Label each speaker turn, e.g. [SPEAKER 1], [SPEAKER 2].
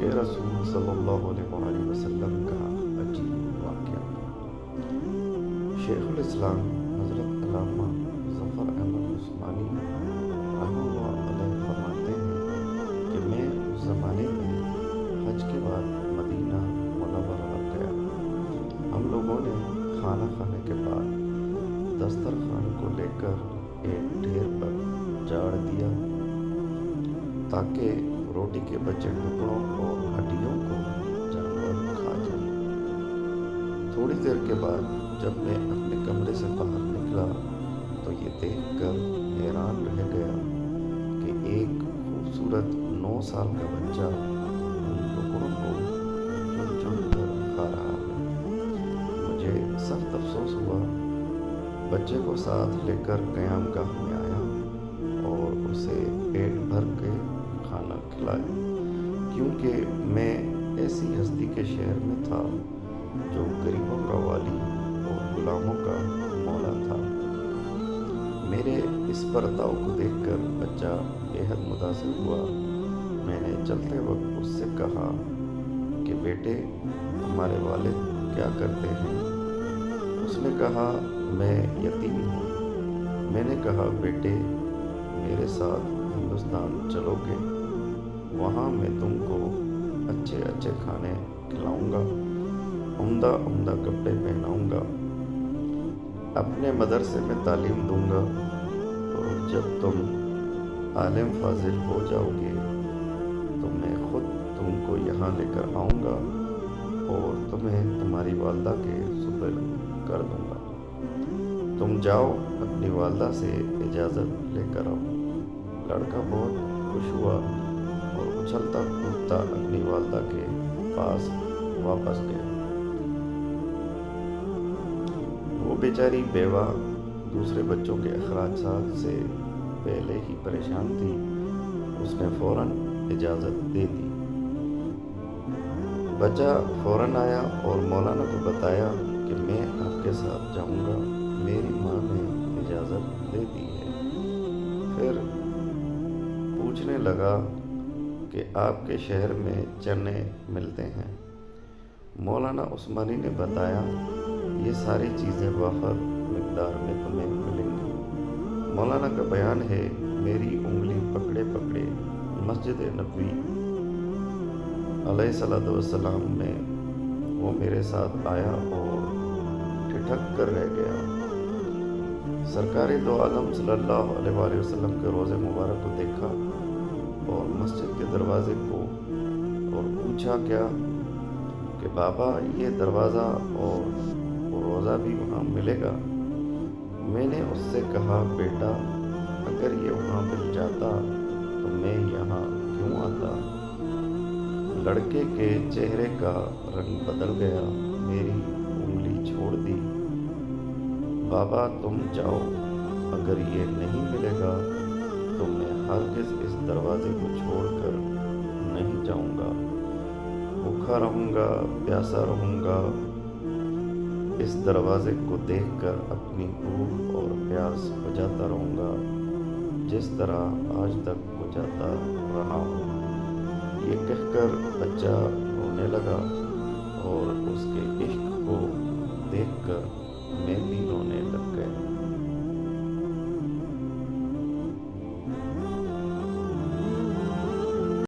[SPEAKER 1] के रसूल सल्लल्लाहु अलैहि वसल्लम का अजीब वाक़या। शेखुल इस्लाम हज़रत अल्लामा ज़फ़र अहमद उस्मानी रहमतुल्लाह अलैह फरमाते हैं कि मैं उस ज़माने में हज के बाद मदीना मुनव्वरा गया। हम लोगों ने खाना खाने के बाद दस्तरखान को लेकर एक ढेर पर झाड़ दिया ताकि रोटी के बचे टुकड़ों और हड्डियों को जानवर खा जाए। थोड़ी देर के बाद जब मैं अपने कमरे से बाहर निकला तो ये देखकर हैरान रह गया कि एक खूबसूरत 9 साल का बच्चा उन टुकड़ों को चुन कर खा रहा है। मुझे सख्त अफसोस हुआ। बच्चे को साथ लेकर क़यामगाह में आया और उसे पेट भर के खाना खिलाया, क्योंकि मैं ऐसी हस्ती के शहर में था जो गरीबों का वाली और गुलामों का मौला था। मेरे इस बर्ताव को देखकर बच्चा बेहद मुतासिर हुआ। मैंने चलते वक्त उससे कहा कि बेटे, तुम्हारे वालिद क्या करते हैं? उसने कहा, मैं यतीम हूँ। मैंने कहा, बेटे, मेरे साथ हिंदुस्तान चलोगे? वहाँ मैं तुमको अच्छे अच्छे खाने खिलाऊंगा, उम्दा उम्दा कपड़े पहनाऊंगा, अपने मदरसे में तालीम दूंगा, और जब तुम आलिम फाजिल हो जाओगे तो मैं खुद तुमको यहाँ लेकर आऊँगा और तुम्हें तुम्हारी वालदा के सुपुर्द कर दूंगा। तुम जाओ, अपनी वालदा से इजाज़त लेकर आओ। लड़का बहुत खुश हुआ और उछलता कूदता अपनी वालदा के पास वापस गया। वो बेचारी बेवा दूसरे बच्चों के अखराजात से पहले ही परेशान थी। उसने फ़ौरन इजाज़त दे दी। बच्चा फ़ौरन आया और मौलाना को बताया कि मैं आपके साथ जाऊंगा, मेरी माँ ने इजाज़त दे दी है। फिर पूछने लगा कि आपके शहर में चने मिलते हैं? मौलाना उस्मानी ने बताया, ये सारी चीज़ें वाफर मिक़दार में तुम्हें मिलेंगी। मौलाना का बयान है, मेरी उंगली पकड़े पकड़े मस्जिद नबवी अलैहिस्सलातु वस्सलाम में वो मेरे साथ आया और ठिठक कर रह गया। सरकारी दो आलम सल्लल्लाहु अलैहि वसल्लम के रोज़े मुबारक को देखा और मस्जिद के दरवाज़े को और पूछा क्या कि बाबा, ये दरवाज़ा और रोज़ा भी वहाँ मिलेगा? मैंने उससे कहा, बेटा, अगर ये वहाँ मिल जाता तो मैं यहाँ क्यों आता? लड़के के चेहरे का रंग बदल गया। मेरी उंगली छोड़ दी। बाबा, तुम जाओ, अगर ये नहीं मिलेगा तो मैं हरगिज़ इस दरवाज़े को छोड़कर नहीं जाऊंगा। भूखा रहूँगा, प्यासा रहूँगा। इस दरवाज़े को देखकर अपनी भूख और प्यास बुझाता रहूँगा, जिस तरह आज तक बुझाता रहा हूँ। ये कहकर बच्चा रोने लगा और उसके इश्क को देखकर मैं भी रोने लग गया।